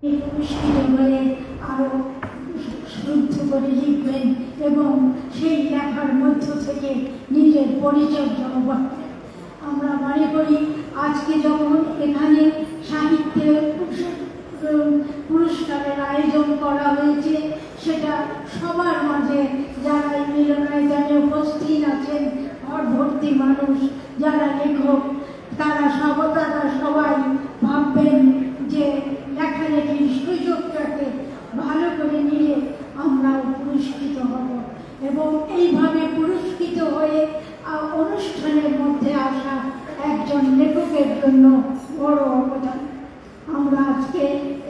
পুরস্কৃত হয়ে আরো শুদ্ধ করে লিখবেন এবং সেই লেখার মধ্য থেকে নিজের পরিচর্যা করবেন। আমরা মনে করি আজকে যখন এখানে সাহিত্যের পুরস্কারের আয়োজন করা হয়েছে, সেটা সবার মাঝে যারা এই মিলনায়তনে উপস্থিত আছেন, ঘর ভর্তি মানুষ যারা লেখক, তারা সবাই ভাববেন যে লেখালেখির সুযোগটাকে ভালো করে নিয়ে আমরাও পুরস্কৃত হব এবং এইভাবে পুরস্কৃত হয়ে অনুষ্ঠানের মধ্যে আসা একজন লেখকের জন্য বড় অবদান। আমরা আজকে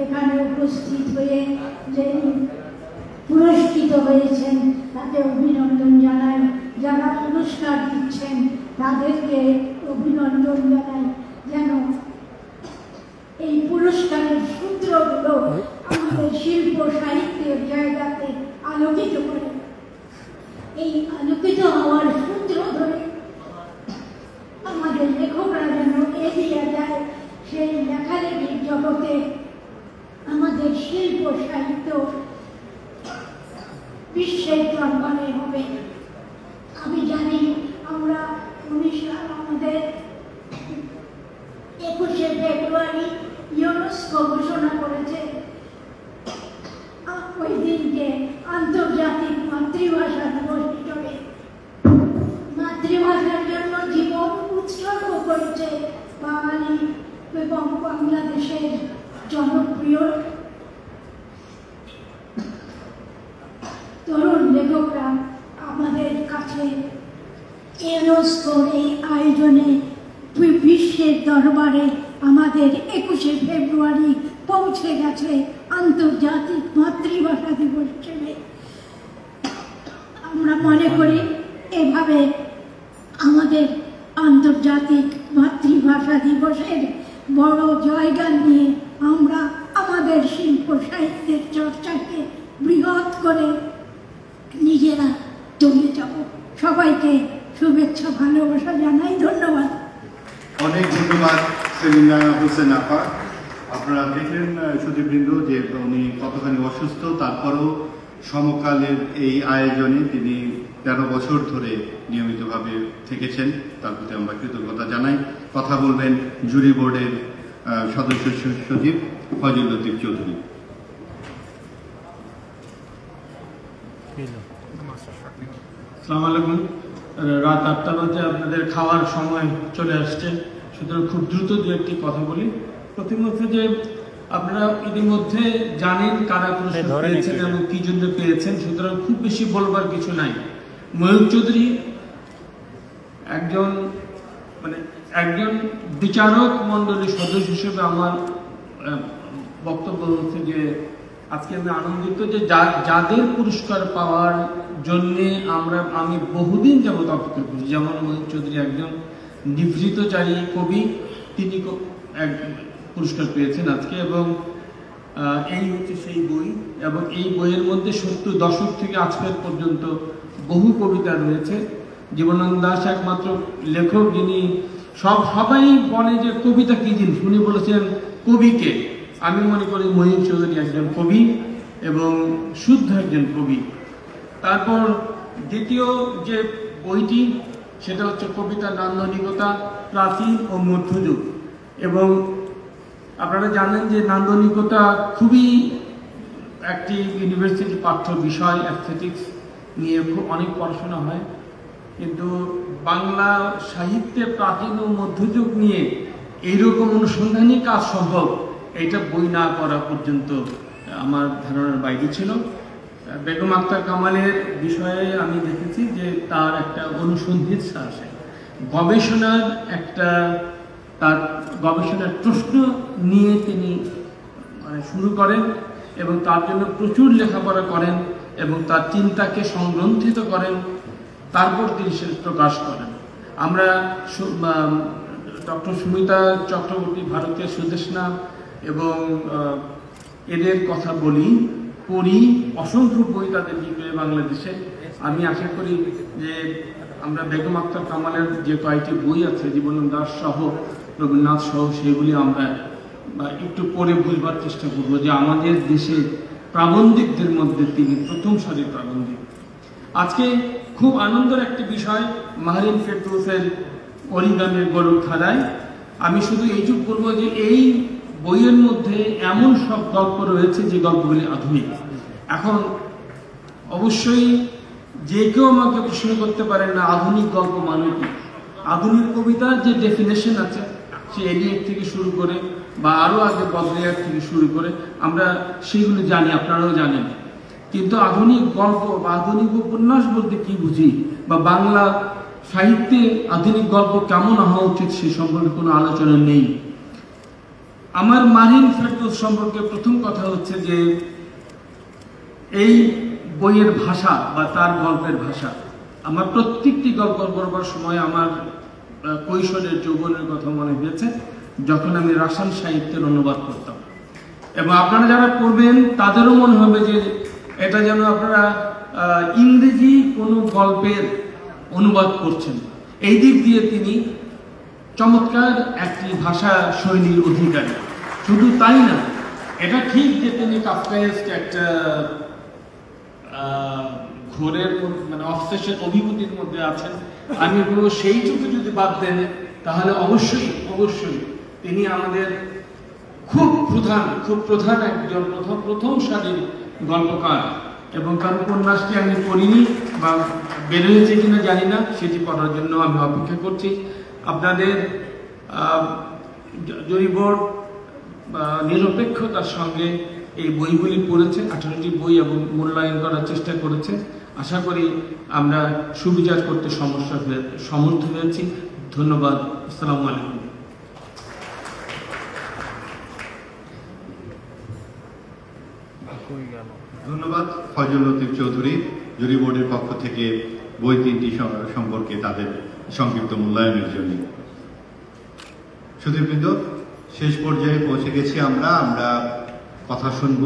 এখানে উপস্থিত হয়ে যে পুরস্কৃত হয়েছেন তাকে অভিনন্দন জানাই, যারা পুরস্কার দিচ্ছেন তাদেরকে অভিনন্দন জানাই, যেন এই পুরস্কারের সূত্রগুলো আমাদের শিল্প সাহিত্যের জায়গাতে আলোকিত করে। এই আলোকিত হওয়ার সূত্র ধরে আমাদের লেখকরা যেন এগিয়ে যায়, সেই লেখালেখির জগতে আমাদের শিল্প সাহিত্য বিশ্বের দরবারে হবে। আমি জানি আমরা আমাদের 21শে ফেব্রুয়ারি ইউনেস্কো ঘোষণা করেছে ওই দিনকে আন্তর্জাতিক মাতৃভাষা দিবস হিসেবে। মাতৃভাষার জন্য জীবন উৎসর্গ করেছে বাঙালি এবং বাংলাদেশের জনপ্রিয় তরুণ লেখকরা আমাদের কাছে ইউনেস্কোর এই আয়োজনে বিশ্বের দরবারে আমাদের 21শে ফেব্রুয়ারি পৌঁছে গেছে আন্তর্জাতিক মাতৃভাষা দিবস হিসেবে। আমরা মনে করি এভাবে আমাদের আন্তর্জাতিক মাতৃভাষা দিবসের বড় জায়গা নিয়ে আমরা আমাদের শিল্প সাহিত্যের চর্চাকে বৃহৎ করে নিজেরা চলে যাব। সবাইকে শুভেচ্ছা ভালোবাসা জানাই। ধন্যবাদ। অনেক ধন্যবাদ সেলিনা হোসেন আপা। আপনারা দেখলেন সুধীবৃন্দ যে উনি কতখানি অসুস্থ, তারপরও সমকালের এই আয়োজনে তিনি 13 বছর ধরে নিয়মিতভাবে থেকেছেন, তার প্রতি আমরা কৃতজ্ঞতা জানাই। কথা বলবেন জুরি বোর্ডের সদস্য সচিব ফজল লতিফ চৌধুরী। আসসালামু আলাইকুম। রাত 8টা বাজে, আপনাদের খাওয়ার সময় চলে আসছে, সুতরাং খুব দ্রুত দু একটি কথা বলি। প্রথম হচ্ছে যে আপনারা ইতিমধ্যে জানেন কারা পুরস্কার পেয়েছেন এবং কি জন্য পেয়েছেন, সুতরাং খুব বেশি বলবার কিছু নাই। ময়ূর চৌধুরী একজন বিচারক মন্ডলীর সদস্য হিসেবে আমার বক্তব্য হচ্ছে যে আজকে আমি আনন্দিত যে যাদের পুরস্কার পাওয়ার জন্যে আমি বহুদিন যাবত অপেক্ষা করছি। যেমন ময়ূর চৌধুরী একজন নিভৃতচারী কবি, তিনি পুরস্কার পেয়েছেন আজকে, এবং এই হচ্ছে সেই বই, এবং এই বইয়ের মধ্যে 70 দশক থেকে আজকের পর্যন্ত বহু কবিতা রয়েছে। জীবনানন্দ দাশ একমাত্র লেখক যিনি সবাই বলে যে কবিতা কি জিনিস, উনি বলেছেন কবিকে। আমি মনে করি ময়ূর চৌধুরী একজন কবি এবং শুদ্ধ একজন কবি। তারপর দ্বিতীয় যে বইটি সেটা হচ্ছে কবিতা নান্দনিকতা, প্রাচীন ও মধ্যযুগ। এবং আপনারা জানেন যে নান্দনিকতা খুবই একটি ইউনিভার্সিটি পাঠ্য বিষয়, অ্যাস্থেটিক্স নিয়ে অনেক পড়াশোনা হয়, কিন্তু বাংলা সাহিত্যে প্রাচীন ও মধ্যযুগ নিয়ে এইরকম অনুসন্ধানী কাজ সম্ভব এইটা বই না করা পর্যন্ত আমার ধারণার বাইরে ছিল। বেগম আক্তার কামালের বিষয়ে আমি দেখেছি যে তার একটা অনুসন্ধিৎসা আছে, তার গবেষণার প্রশ্ন নিয়ে তিনি শুরু করেন এবং তার জন্য প্রচুর লেখাপড়া করেন এবং তার চিন্তাকে সংগ্রন্থিত করেন, তারপর তিনি সে প্রকাশ করেন। আমরা ডক্টর সুমিতা চক্রবর্তী, ভারতের সুদেশনা এবং এদের কথা বলি, পড়ি, অসংখ্য বই তাদের লিখে বাংলাদেশে। আমি আশা করি যে আমরা বেগম আক্তার কামালের যে কয়েকটি বই আছে, জীবনানন্দ দাশ সহ, রবীন্দ্রনাথ সহ, সেগুলি আমরা একটু পরে বুঝবার চেষ্টা করবো যে আমাদের দেশে প্রাবন্ধিকদের মধ্যে তিনি প্রথম সারির প্রাবন্ধিক। আজকে খুব আনন্দের একটি বিষয়, মাহরিন ফেরদৌসের অরিগামের গরুর খাড়ায়। আমি শুধু এইটুকু বলবো যে এই বইয়ের মধ্যে এমন সব গল্প রয়েছে যে গল্পগুলি আধুনিক। এখন অবশ্যই যে কেউ আমাকে প্রশ্ন করতে পারেন না আধুনিক গল্প মানে কি। আধুনিক কবিতার যে ডেফিনেশন আছে, সে এলিয়েট থেকে শুরু করে বা আরও আগে বদলিয়ার থেকে শুরু করে আমরা সেগুলো জানি, আপনারাও জানেন। কিন্তু আধুনিক গল্প বা আধুনিক উপন্যাস বলতে কি বুঝি, বা বাংলা সাহিত্যে আধুনিক গল্প কেমন হওয়া উচিত সে সম্পর্কে কোনো আলোচনা নেই। আমার মাহরিন ফেরদৌস সম্পর্কে প্রথম কথা হচ্ছে যে এই বইয়ের ভাষা বা তার গল্পের ভাষা, আমার প্রত্যেকটি গল্প করবার সময় আমার কৈশোরের যৌবনের কথা মনে হয়েছে যখন আমি রাসায়ন সাহিত্যের অনুবাদ করতাম। এবং আপনারা যারা পড়বেন তাদেরও মনে হবে যে এটা যেন আপনারা ইংরেজি কোনো গল্পের অনুবাদ করছেন। এই দিক দিয়ে তিনি চমৎকার একটি ভাষা শৈলীর অধিকারী। শুধু তাই না, এটা ঠিক যে তিনি কাফকায়েস্ক একটা ঘোরের মানে অবসেশন অভিভূতির মধ্যে আছেন। আমি বলবো সেইটুকু যদি বাদ দেন তাহলে অবশ্যই অবশ্যই তিনি আমাদের খুব প্রধান একজন প্রথম সারির গল্পকার। এবং তার উপন্যাসটি আমি পড়িনি বা বের হয়েছে কিনা জানি না, সেটি পড়ার জন্য আমি অপেক্ষা করছি। আপনাদের জুরি বোর্ড নিরপেক্ষতার সঙ্গে এই বইগুলি পড়েছে, 18টি বই, এবং মূল্যায়ন করার চেষ্টা করেছে। আশা করি আমরা সুবিচার করতে সমর্থ হয়েছি। ধন্যবাদ। আসসালামু আলাইকুম। ধন্যবাদ ফয়জুল লতিফ চৌধুরী, জুরি বোর্ডের পক্ষ থেকে বই 3টি সম্পর্কে তাদের সংক্ষিপ্ত মূল্যায়নের জন্য। সুধীবৃন্দ, শেষ পর্যায়ে পৌঁছে গেছি আমরা কথা শুনব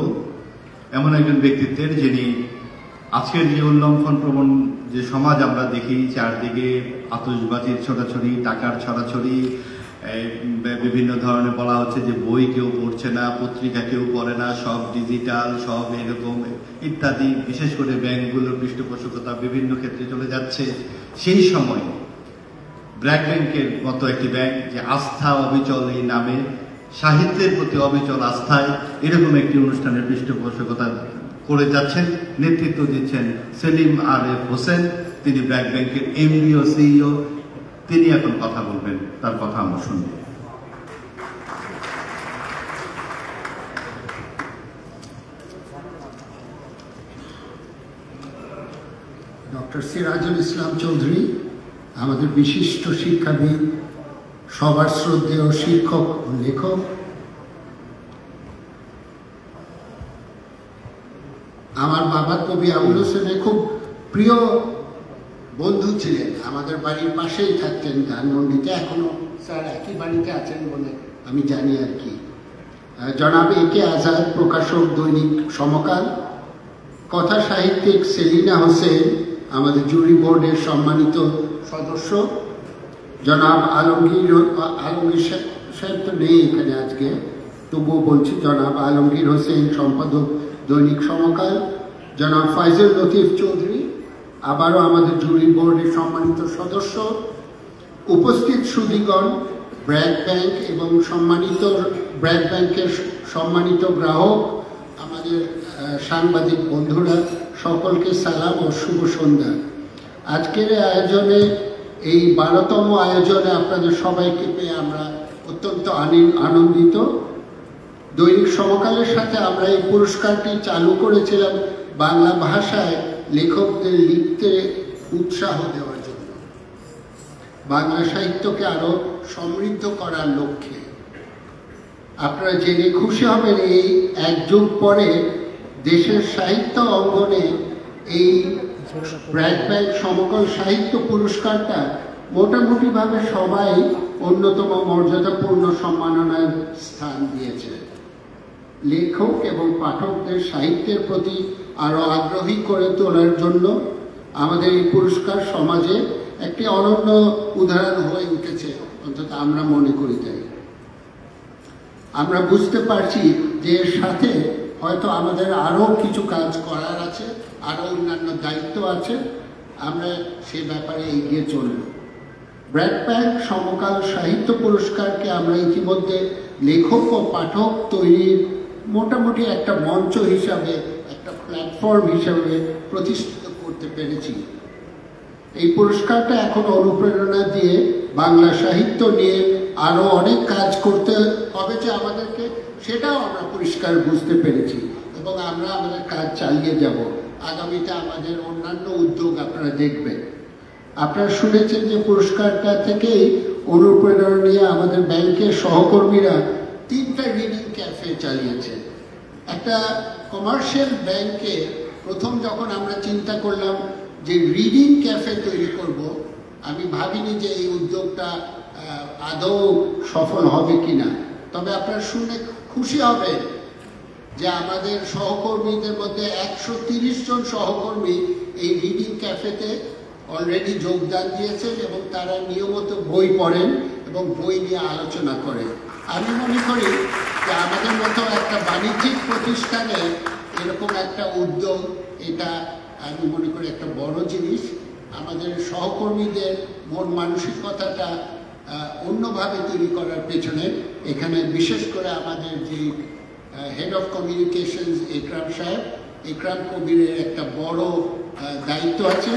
এমন একজন ব্যক্তিত্বের, যিনি আজকের যে উল্লঙ্ঘন প্রবণ যে সমাজ আমরা দেখি, চারদিকে আতশবাজির ছড়াছড়ি, টাকার ছড়াছড়ি, বিভিন্ন ধরনের বলা হচ্ছে যে বই কেউ পড়ছে না, পত্রিকা কেউ পড়ে না, সব ডিজিটাল, সব এরকম ইত্যাদি, বিশেষ করে ব্যাংকগুলোর পৃষ্ঠপোষকতা বিভিন্ন ক্ষেত্রে চলে যাচ্ছে। সেই সময় ব্র্যাক ব্যাংকের মতো একটি ব্যাংক যে আস্থা অবিচল এই নামে, সাহিত্যের প্রতি অবিচল আস্থায় এরকম একটি অনুষ্ঠানের পৃষ্ঠপোষকতা করে যাচ্ছেন, নেতৃত্ব দিচ্ছেন সেলিম আরএফ হোসেন। তিনি ব্র্যাক ব্যাংকের এমডি ও সিইও। তিনি এখন কথা বলবেন, তার কথা আমরা শুনব। ডক্টর সিরাজুল ইসলাম চৌধুরী, আমাদের বিশিষ্ট শিক্ষাবিদ, সবার শ্রদ্ধেয় শিক্ষক ও লেখক, আমার বাবা কবি আবুল হোসেনের খুব প্রিয় বন্ধু ছিলেন। আমাদের বাড়ির পাশেই থাকতেন ধানমন্ডিতে, এখনো স্যার একই বাড়িতে আছেন বলে আমি জানি আর কি। জনাব একে আজাদ, প্রকাশক দৈনিক সমকাল। কথা সাহিত্যিক সেলিনা হোসেন, আমাদের জুরি বোর্ডের সম্মানিত সদস্য। জনাব আলমগীর সাহেব তো নেই এখানে আজকে, তবুও বলছি, জনাব আলমগীর হোসেন, সম্পাদক দৈনিক সমকাল। জনাব ফয়জুল লতিফ চৌধুরী, আবারও আমাদের জুরি বোর্ডের সম্মানিত সদস্য। উপস্থিত সুধীগণ, ব্র্যাক ব্যাংক এবং ব্র্যাক ব্যাংকের সম্মানিত গ্রাহক, আমাদের সাংবাদিক বন্ধুরা, সকলকে সালাম ও শুভ সন্ধ্যা। আজকের আয়োজনে, এই 12তম আয়োজনে আপনাদের সবাইকে পেয়ে আমরা অত্যন্ত আনন্দিত। দৈনিক সমকালের সাথে আমরা এই পুরস্কারটি চালু করেছিলাম বাংলা ভাষায় লেখকদের লিখতে উৎসাহ দেওয়ার জন্য, বাংলা সাহিত্যকে আরো সমৃদ্ধ করার লক্ষ্যে। আপনারা জেনে খুশি হবেন, এই এক যুগ পরে দেশের সাহিত্য অঙ্গনে এই ব্র্যাক ব্যাংক সমকাল সাহিত্য পুরস্কারটা মোটামুটিভাবে সবাই অন্যতম মর্যাদাপূর্ণ সম্মাননার স্থান দিয়েছে। লেখক এবং পাঠকদের সাহিত্যের প্রতি আরো আগ্রহী করে তোলার জন্য আমাদের এই পুরস্কার সমাজে একটি অনন্য উদাহরণ হয়ে উঠেছে, অন্তত আমরা মনে করি তাই। আমরা বুঝতে পারছি যে এর সাথে হয়তো আমাদের আরও কিছু কাজ করার আছে, আরও অন্যান্য দায়িত্ব আছে, আমরা সে ব্যাপারে এগিয়ে চলব। ব্র্যাক ব্যাংক সমকাল সাহিত্য পুরস্কারকে আমরা ইতিমধ্যে লেখক ও পাঠক তৈরির মোটামুটি একটা মঞ্চ হিসাবে, একটা প্ল্যাটফর্ম হিসাবে প্রতিষ্ঠিত করতে পেরেছি। এই পুরস্কারটা এখন অনুপ্রেরণা দিয়ে বাংলা সাহিত্য নিয়ে আরও অনেক কাজ করতে হবে যে আমাদেরকে, সেটাও আমরা পরিষ্কার বুঝতে পেরেছি এবং আমরা আমাদের কাজ চালিয়ে যাব। আগামীতে আমাদের অন্যান্য উদ্যোগ আপনারা দেখবেন। আপনারা শুনেছেন যে পুরস্কারটা থেকেই অনুপ্রেরণা নিয়ে আমাদের ব্যাংকের সহকর্মীরা 3টা রিডিং ক্যাফে চালিয়েছে। একটা কমার্শিয়াল ব্যাংকে প্রথম যখন আমরা চিন্তা করলাম যে রিডিং ক্যাফে তৈরি করব, আমি ভাবিনি যে এই উদ্যোগটা আদৌ সফল হবে কিনা। তবে আপনারা শুনে খুশি হবেন যে আমাদের সহকর্মীদের মধ্যে 130 জন সহকর্মী এই রিডিং ক্যাফেতে অলরেডি যোগদান দিয়েছেন এবং তারা নিয়মিত বই পড়েন এবং বই নিয়ে আলোচনা করেন। আমি মনে করি যে আমাদের মতো একটা বাণিজ্যিক প্রতিষ্ঠানে এরকম একটা উদ্যোগ, এটা আমি মনে করি একটা বড় জিনিস। আমাদের সহকর্মীদের মন মানসিকতাটা অন্যভাবে তৈরি করার পেছনে এখানে বিশেষ করে আমাদের যে হেড অফ কমিউনিকেশনস একরাম সাহেব, একরাম কবিরের একটা বড় দায়িত্ব আছে।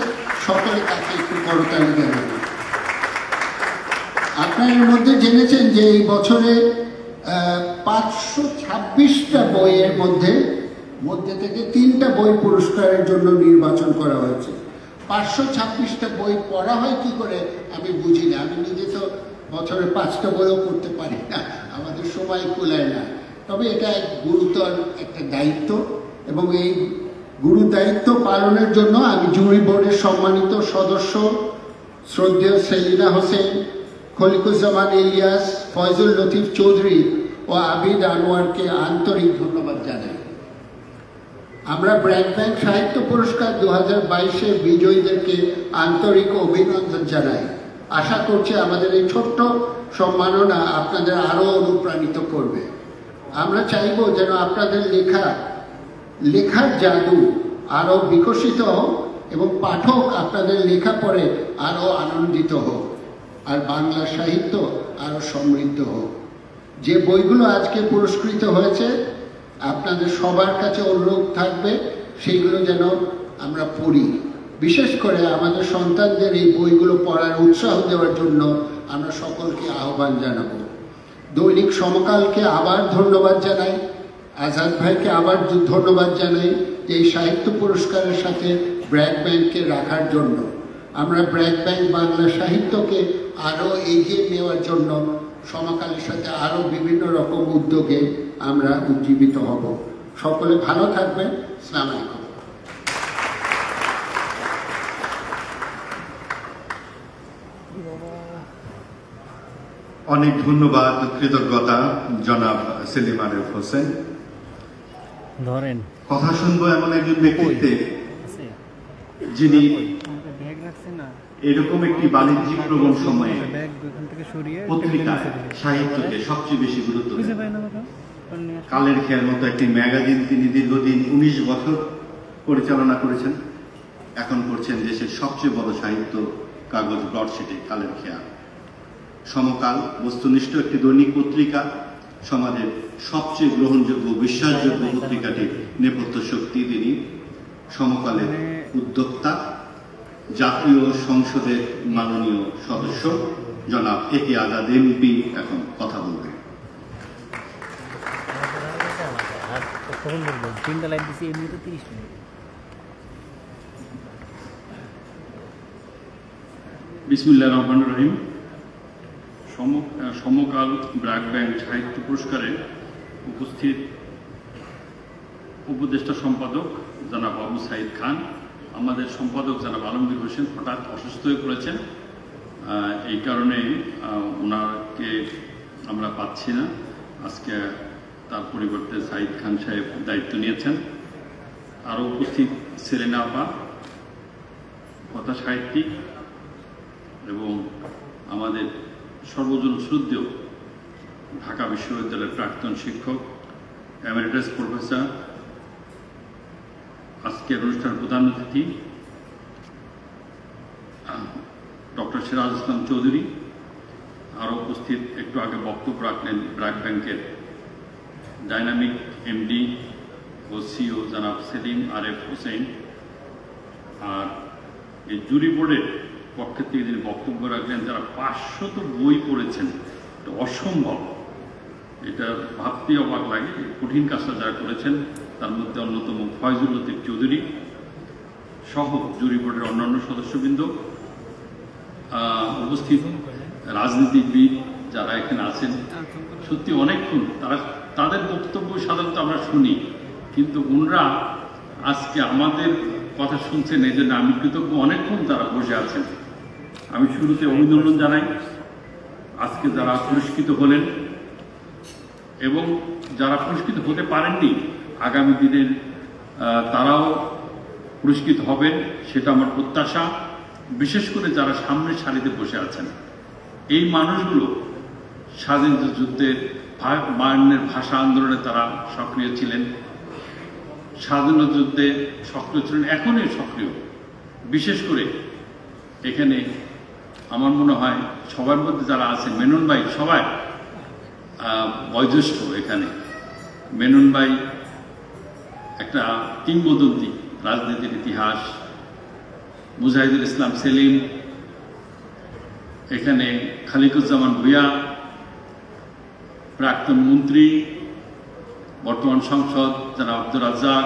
সকলে তাকে একটু করতালি জানাবেন। আপনার এর মধ্যে জেনেছেন যে এই বছরে 526টা বইয়ের মধ্যে থেকে 3টা বই পুরস্কারের জন্য নির্বাচন করা হয়েছে। 526টা বই পড়া হয় কি করে আমি বুঝি না। আমি নিজে তো বছরে 5টা বইও পড়তে পারি না, আমাদের সময় কুলায় না। তবে এটা এক গুরুতর একটা দায়িত্ব এবং এই গুরু দায়িত্ব পালনের জন্য আমি জুরি বোর্ডের সম্মানিত সদস্য শ্রদ্ধেয় সেলিনা হোসেন, খলিকুজ্জামান ইলিয়াস, ফয়জুল লতিফ চৌধুরী ও আবিদ আনোয়ারকে আন্তরিক ধন্যবাদ জানাই। আমরা ব্র্যাক ব্যাংক সাহিত্য পুরস্কার 2022-এর বিজয়ীদেরকে আন্তরিক অভিনন্দন জানাই। আশা করছি আমাদের এই ছোট্ট সম্মাননা আপনাদের আরও অনুপ্রাণিত করবে। আমরা চাইব যেন আপনাদের লেখার জাদু আরও বিকশিত হোক এবং পাঠক আপনাদের লেখা পড়ে আরও আনন্দিত হোক, আর বাংলা সাহিত্য আরও সমৃদ্ধ হোক। যে বইগুলো আজকে পুরস্কৃত হয়েছে, আপনাদের সবার কাছে অনুরোধ থাকবে সেইগুলো যেন আমরা পড়ি। বিশেষ করে আমাদের সন্তানদের এই বইগুলো পড়ার উৎসাহ দেওয়ার জন্য আমরা সকলকে আহ্বান জানাবো। দৈনিক সমকালকে আবার ধন্যবাদ জানাই, আজাদ ভাইকে আবার ধন্যবাদ জানাই যে এই সাহিত্য পুরস্কারের সাথে ব্র্যাক ব্যাংককে রাখার জন্য। আমরা ব্র্যাক ব্যাংক বাংলা সাহিত্যকে আরও এগিয়ে নেওয়ার জন্য সমকালের সাথে আরও বিভিন্ন রকম উদ্যোগে আমরা উজ্জীবিত হব। সকলে ভালো থাকবেন। আসসালামু আলাইকুম। অনেক ধন্যবাদ, কৃতজ্ঞতা জনাব সেলিম আরেফ হোসেন। ধরেন কথা শুনবো এমন একজন ব্যক্তিত্বে যিনি এরকম একটি বাণিজ্যিক প্রবণ সময়ে পত্রিকা সাহিত্যকে সবচেয়ে বেশি গুরুত্ব দেন। কালের খেয়ার মতো একটি ম্যাগাজিন তিনি দীর্ঘদিন 19 বছর পরিচালনা করেছেন। এখন করছেন দেশের সবচেয়ে বড় সাহিত্য কাগজ ব্রডশিটে কালের খেয়া। সমকাল বস্তুনিষ্ঠ একটি দৈনিক পত্রিকা, সমাজের সবচেয়ে গ্রহণযোগ্য বিশ্বাসযোগ্য পত্রিকাটির নেপথ্য শক্তি তিনি। সমকালের উদ্যোক্তা, জাতীয় সংসদের মাননীয় সদস্য জনাব একে আজাদ এমপি এখন কথা বলবেন। বিসমিল্লাহির রহমানির রহিম। সমকাল ব্র্যাক ব্যাংক সাহিত্য পুরস্কারে উপস্থিত উপদেষ্টা সম্পাদক জনাব আবু সাইদ খান, আমাদের সম্পাদক জনাব আলমগীর হোসেন হঠাৎ অসুস্থ হয়ে পড়েছেন, এই কারণে ওনাকে আমরা পাচ্ছি না। আজকে তার পরিবর্তে সাইদ খান সাহেব দায়িত্ব নিয়েছেন। আরও উপস্থিত সেলিনা আপা, কথা সাহিত্যিক এবং আমাদের সর্বজন শ্রদ্ধেয় ঢাকা বিশ্ববিদ্যালয়ের প্রাক্তন শিক্ষক, এমেরিটাস প্রফেসর, আজকের অনুষ্ঠানের প্রধান অতিথি ডক্টর সিরাজ ইসলাম চৌধুরী, আরও উপস্থিত একটু আগে বক্তব্য রাখলেন ব্র্যাক ব্যাংকের ডাইনামিক এমডি ও সিও জনাব সেলিম আরেফ হোসেন, আর এই জুরি বোর্ডের পক্ষে থেকে যিনি বক্তব্য রাখলেন, যারা 500 বই পড়েছেন, এটা অসম্ভব, এটা ভাবতেই অবাক লাগে, কঠিন কাজটা যারা করেছেন তার মধ্যে অন্যতম ফয়জুল লতিফ চৌধুরী সহ জুরি বোর্ডের অন্যান্য সদস্যবৃন্দ, উপস্থিত রাজনীতিবিদ যারা এখানে আছেন, সত্যি অনেকক্ষণ তাদের বক্তব্য সাধারণত আমরা শুনি, কিন্তু ওনারা আজকে আমাদের কথা শুনছেন, এই জন্য আমি কৃতজ্ঞ, অনেকক্ষণ তারা বসে আছেন। আমি শুরুতে অভিনন্দন জানাই আজকে যারা পুরস্কৃত হলেন এবং যারা পুরস্কৃত হতে পারেননি, আগামী দিনের তারাও পুরস্কৃত হবেন, সেটা আমার প্রত্যাশা। বিশেষ করে যারা সামনের সারিতে বসে আছেন, এই মানুষগুলো স্বাধীনতা যুদ্ধের বায়ান্নের ভাষা আন্দোলনে তারা সক্রিয় ছিলেন, স্বাধীনতা যুদ্ধে সক্রিয় ছিলেন, এখনই সক্রিয়। বিশেষ করে এখানে আমার মনে হয় সবার মধ্যে যারা আছে, মেনন ভাই সবাই বয়োজ্যেষ্ঠ, এখানে মেনন ভাই একটা কিংবদন্তি রাজনীতির ইতিহাস, মুজাহিদুল ইসলাম সেলিম, এখানে খালিকুজ্জামান ভূঁইয়া প্রাক্তন মন্ত্রী, বর্তমান সংসদ জনাব আব্দুর রাজ্জাক,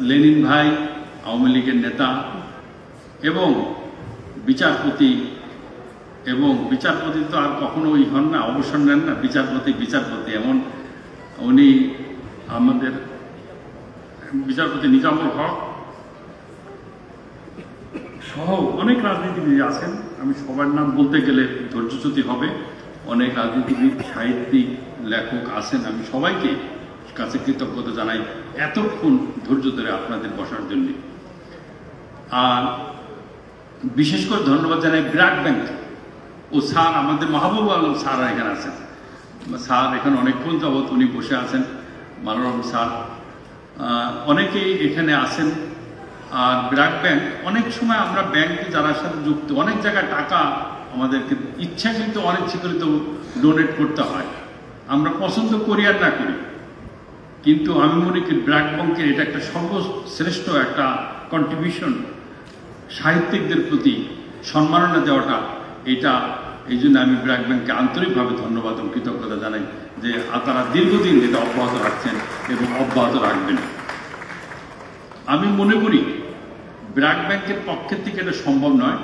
লেনিন ভাই আওয়ামী লীগের নেতা, এবং বিচারপতি তো আর কখনো হন না, অবসর নেন না, বিচারপতি এমন উনি আমাদের বিচারপতি নিজামুল হক সহ অনেক রাজনীতিবিদ আছেন। আমি সবার নাম বলতে গেলে ধৈর্যচ্যুতি হবে, অনেক রাজনীতিবিদ, সাহিত্যিক, লেখক আছেন। আমি সবাইকে কাছে কৃতজ্ঞতা জানাই এতক্ষণ ধৈর্য ধরে আপনাদের বসার জন্য। আর বিশেষ করে ধন্যবাদ জানাই ব্র্যাক ব্যাংক ও স্যার, আমাদের মাহবুব আলম স্যার এখানে আছেন, স্যার এখানে অনেকক্ষণ যাবৎ উনি বসে আছেন, মানরম স্যার, অনেকেই এখানে আছেন। আর ব্র্যাক ব্যাংক, অনেক সময় আমরা ব্যাংকে যারা সাথে যুক্ত, অনেক জায়গায় টাকা আমাদেরকে ইচ্ছাকৃত অনিচ্ছাকৃত ডোনেট করতে হয়, আমরা পছন্দ করি আর না করি, কিন্তু আমি মনে করি ব্র্যাক ব্যাংকের এটা একটা সর্বশ্রেষ্ঠ একটা কন্ট্রিবিউশন, সাহিত্যিকদের প্রতি সম্মাননা দেওয়াটা, এটা এই জন্য আমি ব্র্যাক ব্যাংককে আন্তরিকভাবে ধন্যবাদ ও কৃতজ্ঞতা জানাই যে তারা দীর্ঘদিন এটা অব্যাহত রাখছেন এবং অব্যাহত রাখবেন। আমি মনে করি ব্র্যাক ব্যাংকের পক্ষের থেকে এটা সম্ভব নয়,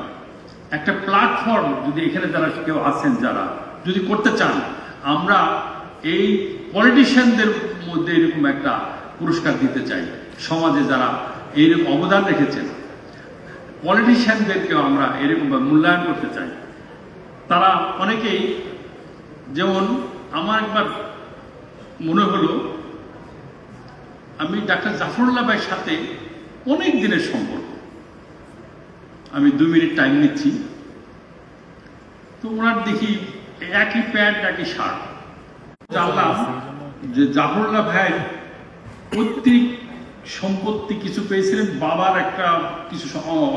একটা প্ল্যাটফর্ম যদি এখানে যারা কেউ আছেন, যারা যদি করতে চান, আমরা এই পলিটিশিয়ানদের মধ্যে এরকম একটা পুরস্কার দিতে চাই, সমাজে যারা এইরকম অবদান রেখেছেন, পলিটিশিয়ানদেরকেও আমরা এরকম মূল্যায়ন করতে চাই। তারা অনেকেই, যেমন আমার একবার মনে হলো, আমি ডাক্তার জাফরুল্লাহ ভাইয়ের সাথে অনেক দিনের সম্পর্ক, আমি 2 মিনিট টাইম নিচ্ছি, তো ওনার দেখি একই প্যান্ট একই শার্ট, জানলাম যে জাফরুল্লাহ ভাই পৈতৃক সম্পত্তি কিছু পেয়েছিলেন, বাবার একটা কিছু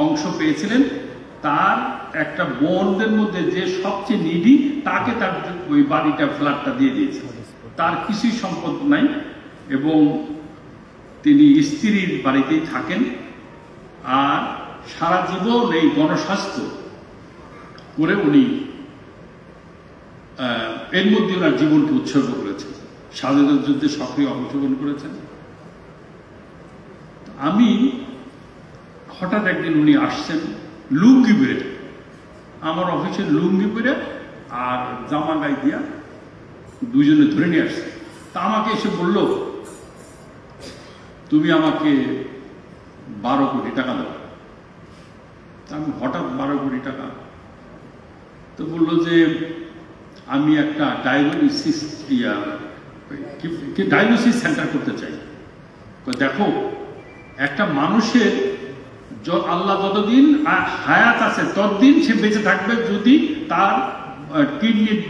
অংশ পেয়েছিলেন, তার একটা বোনদের মধ্যে যে সবচেয়ে নিডি তাকে তার ওই বাড়িটা, ফ্ল্যাটটা দিয়ে দিয়েছে, তার কিছুই সম্পদ নাই, এবং তিনি স্ত্রীর বাড়িতেই থাকেন, আর সারা জীবন এই গণস্বাস্থ্য করে উনি এর মধ্যে ওনার জীবনকে উৎসর্গ করেছেন, স্বাধীনতা যুদ্ধে সক্রিয় অংশগ্রহণ করেছেন। আমি হঠাৎ একদিন উনি আসছেন লুঙ্গি পরে, আমার অফিসের লুঙ্গি পরে আর জামা গায়ে দিয়া দুজনে ধরে নিয়ে আসছে। তা আমাকে এসে বলল, তুমি আমাকে 12 কোটি টাকা দাও। আমি হঠাৎ 12 কোটি টাকা, তো বললো যে আমি একটা ডায়াগনোসিস সেন্টার করতে চাই। দেখো, একটা মানুষের আল্লাহ যতদিন হায়াত আছে ততদিন সে বেঁচে থাকবে যদি তার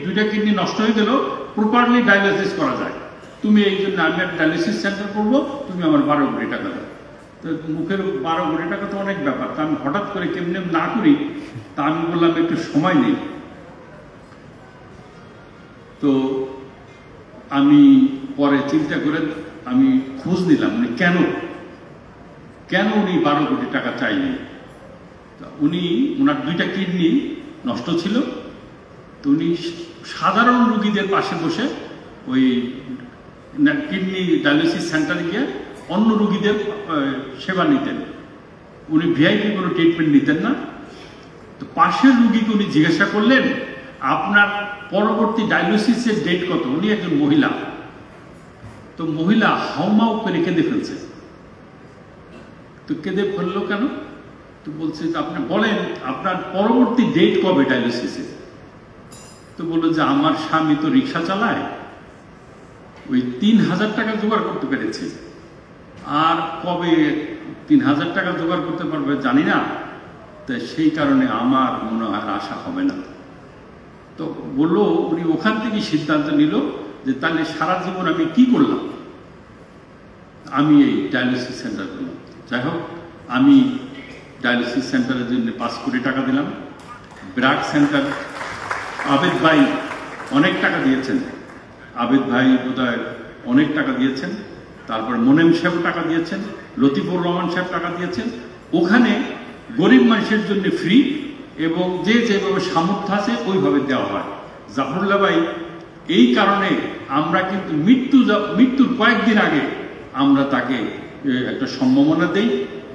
দুইটা কিডনি নষ্ট হয়ে গেল, প্রপারলি ডায়ালিসিস করা যায়, তুমি এই জন্য আমি একটা ডায়ালিসিস সেন্টার করবো, তুমি আমার 12 কোটি টাকা দাও। তো মুখের 12 কোটি টাকা তো অনেক ব্যাপার, তা আমি হঠাৎ করে কেমনে না করি, তা আমি বললাম একটু সময় নেই। তো আমি পরে চিন্তা করে আমি খোঁজ নিলাম উনি কেন উনি 12 কোটি টাকা চাইলেন। উনি ওনার 2টা কিডনি নষ্ট ছিল, তো উনি সাধারণ রোগীদের পাশে বসে ওই কিডনি ডায়ালিসিস সেন্টারে গিয়ে অন্য রোগীদের সেবা নিতেন। উনি ভিআইপি কোনো ট্রিটমেন্ট নিতেন না। তো পাশের রোগীকে উনি জিজ্ঞাসা করলেন, আপনার পরবর্তী ডায়ালিসিসের ডেট কত? উনি একজন মহিলা। তো মহিলা হাউমাউ করে কেঁদে ফেলছে। তো কেঁদে ফেললো কেন? তো বলছে যে আপনি বলেন আপনার পরবর্তী ডেট কবে ডায়ালিসিসে? তো বললো যে আমার স্বামী তো রিক্সা চালায়, ওই 3000 টাকা জোগাড় করতে পেরেছে, আর কবে 3000 টাকা জোগাড় করতে পারবে জানি না, তো সেই কারণে আমার মনে হয় আশা হবে না। তো বললো উনি ওখান থেকে সিদ্ধান্ত নিল যে তাহলে সারা জীবন আমি কি করলাম, আমি এই ডায়ালিসিস সেন্টার করলাম। যাই হোক, আমি ডায়ালিসিস সেন্টারের জন্য 5 কোটি টাকা দিলাম। ব্রাক সেন্টার আবেদ ভাই অনেক টাকা দিয়েছেন, আবেদ ভাই বোধহয় অনেক টাকা দিয়েছেন, তারপর মোনেম সাহেব টাকা দিয়েছেন, লতিফুর রহমান সাহেব টাকা দিয়েছেন। ওখানে গরিব মানুষের জন্য ফ্রি এবং যে যেভাবে সামর্থ্য আছে ওইভাবে দেওয়া হয়। জাফরুল্লাহ ভাই, এই কারণে আমরা কিন্তু মৃত্যুর কয়েকদিন আগে আমরা তাকে একটা সম্মাননা দেই,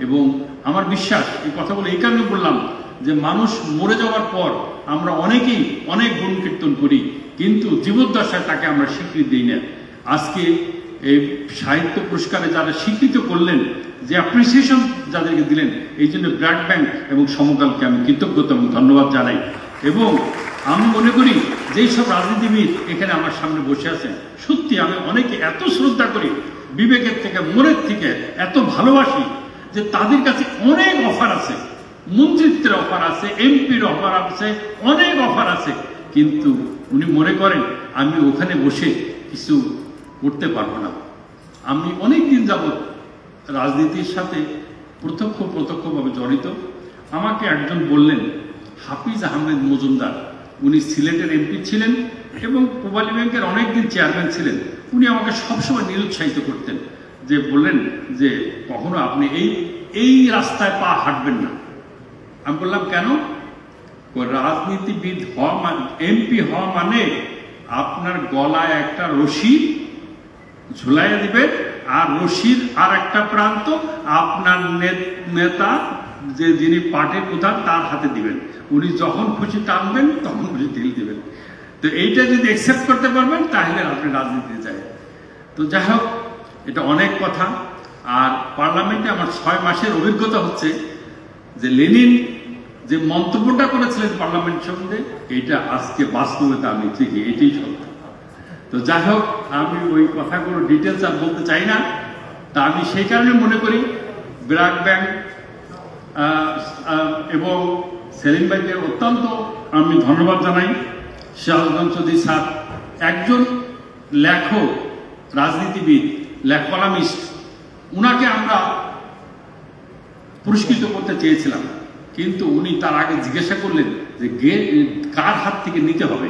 এবং আমার বিশ্বাস, এই কথাগুলো এই কারণে বললাম যে মানুষ মরে যাওয়ার পর আমরা অনেকেই অনেক গুণ কীর্তন করি, কিন্তু জীবদ্দশায় তাকে আমরা স্বীকৃতি দিই না। আজকে এই সাহিত্য পুরস্কারে যারা স্বীকৃত করলেন, যে অ্যাপ্রিসিয়েশন যাদেরকে দিলেন, এই জন্য ব্লাড ব্যাংক এবং সমকালকে আমি কৃতজ্ঞতা এবং ধন্যবাদ জানাই। এবং আমি মনে করি যেই সব রাজনীতিবিদ এখানে আমার সামনে বসে আছেন, সত্যি আমি অনেকে এত শ্রদ্ধা করি, বিবেকের থেকে মনের থেকে এত ভালোবাসি, যে তাদের কাছে অনেক অফার আছে, মন্ত্রিত্বের অফার আছে, এমপির অফার আছে, অনেক অফার আছে, কিন্তু উনি মনে করেন আমি ওখানে বসে কিছু করতে পারবো না। আমি অনেক দিন যাবৎ রাজনীতির সাথে প্রত্যক্ষভাবে জড়িত। আমাকে একজন বললেন, হাফিজ আহমেদ মজুমদার, উনি সিলেটের এমপি ছিলেন এবং পূবালী ব্যাংকের অনেকদিন চেয়ারম্যান ছিলেন। উনি আমাকে সবসময় নিরুৎসাহিত করতেন, যে বললেন যে কখনো আপনি এই রাস্তায় পা হাঁটবেন না। আমি বললাম কেন? রাজনীতিবিদ হওয়া মানে, এমপি হওয়া মানে আপনার গলায় একটা রশি ঝুলাইয়া দিবেন, আর রশির আর একটা প্রান্ত আপনার নেতা যে যিনি পার্টির প্রধান তার হাতে দিবেন। উনি যখন খুশি টানবেন তখন খুশি ঢিল দিবেন। তো এইটা যদি অ্যাকসেপ্ট করতে পারবেন তাহলে আপনি রাজনীতিতে যায়। তো যাই হোক, এটা অনেক কথা। আর পার্লামেন্টে আমার 6 মাসের অভিজ্ঞতা হচ্ছে যে লেনিন যে মন্তব্যটা করেছিলেন পার্লামেন্ট সম্বন্ধে, এটা আজকে বাস্তবতা আমি ঠিকই এটাই সত্য। তো যাই হোক, আমি ওই কথাগুলো ডিটেলস আর বলতে চাই না। তা আমি সেই কারণে মনে করি ব্রাক ব্যাংক এবং সেলিম ভাইকে অত্যন্ত আমি ধন্যবাদ জানাই। শাহজাহান চৌধুরী স্যার একজন লেখক, রাজনীতিবিদ, কলামিস্ট, উনাকে আমরা পুরস্কৃত করতে চেয়েছিলাম, কিন্তু উনি তার আগে জিজ্ঞাসা করলেন যে কার হাত থেকে নিতে হবে।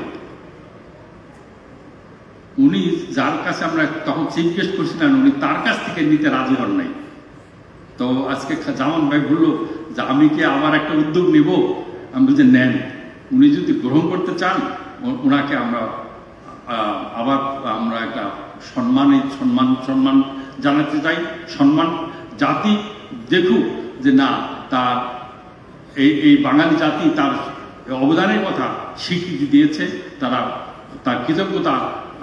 উনি যার কাছে আমরা তখন চিফ গেস্ট করছিলেন, উনি তার কাছ থেকে নিতে রাজি হন নাই। তো আজকে জামান ভাই বললো যে আমি কি আবার একটা উদ্যোগ নিব? আমি বলছি নেন, উনি যদি গ্রহণ করতে চান ওনাকে আমরা আবার আমরা একটা সম্মান জানাতে চাই। সম্মান জাতি দেখুক যে না, তার এই বাঙালি জাতি তার অবদানের কথা স্বীকৃতি দিয়েছে, তার কৃতজ্ঞতা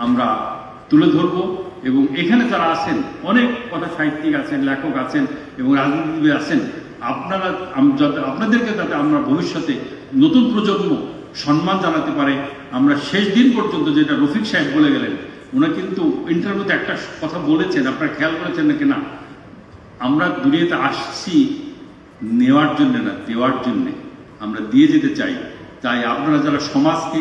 আমরা তুলে ধরব। এবং এখানে যারা আছেন, অনেক কথা সাহিত্যিক আছেন, লেখক আছেন এবং রাজনীতিবিদ আছেন, আপনাদেরকে যাতে আমরা ভবিষ্যতে নতুন প্রজন্ম সম্মান জানাতে পারে। আমরা শেষ দিন পর্যন্ত, যেটা রফিক সাহেব বলে গেলেন, ওনা কিন্তু ইন্টারভিউতে একটা কথা বলেছেন, আপনারা খেয়াল করেছেন নাকি না, আমরা দুনিয়াতে আসছি নেওয়ার জন্য না, দেওয়ার জন্যে। আমরা দিয়ে যেতে চাই। তাই আপনারা যারা সমাজকে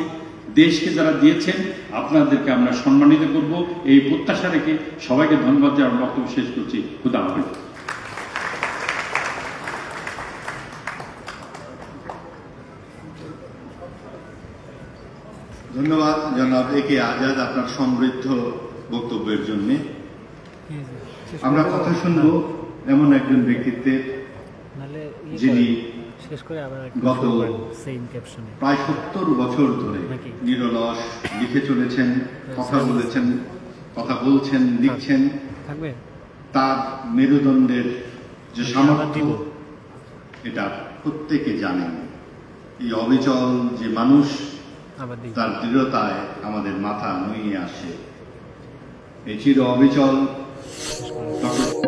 দেশকে যারা দিয়েছেন আপনাদেরকে আমরা সম্মানিত করব, এই প্রত্যাশা রেখে সবাইকে ধন্যবাদ দিয়ে আমরা বক্তব্য শেষ করছি। খুদা হাফেজ। ধন্যবাদ জনাব এ.কে আজাদ আপনার সমৃদ্ধ বক্তব্যের জন্য। আমরা কথা শুনব এমন একজন ব্যক্তিত্বের যিনি গত প্রায় 70 বছর ধরে নিরলস লিখে চলেছেন, কথা বলছেন, লিখছেন। তার মেরুদণ্ডের যে সামর্থ্য এটা প্রত্যেকে জানেন। এই অবিচল যে মানুষ, তার দৃঢ়তায় আমাদের মাথা নুয়ে আসে। এই চির অবিচল ডক্টর